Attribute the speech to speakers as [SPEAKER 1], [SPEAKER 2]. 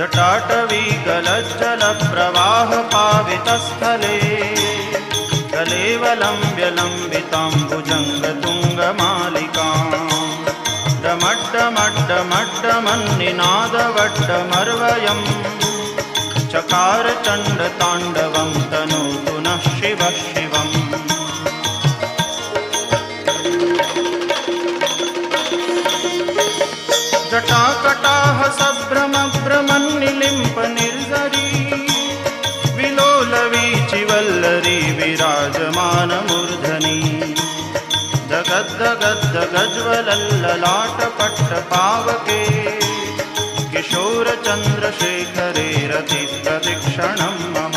[SPEAKER 1] जटाटवी गलज्जलप्रवाहपावितस्थले कलेवलम्ब्यलम्बिताम्बुजङ्गतुङ्गमालिकाम् डमड्डमड्डमड्डमन्निनादवड्डमर्वयम् चकार चण्डताण्डवं तनोतु नः शिवः शिवम्। जटाकटाह सभ्रमभ्रमन्निलिम्प निर्झरी विलोलवीचिवल्लरी विराजमानमूर्धनि जगद्दगद्दगज्वलल्ललाटपट्टपावके किशोरचन्द्रशेखरे रतिप्रदक्षिणं मम।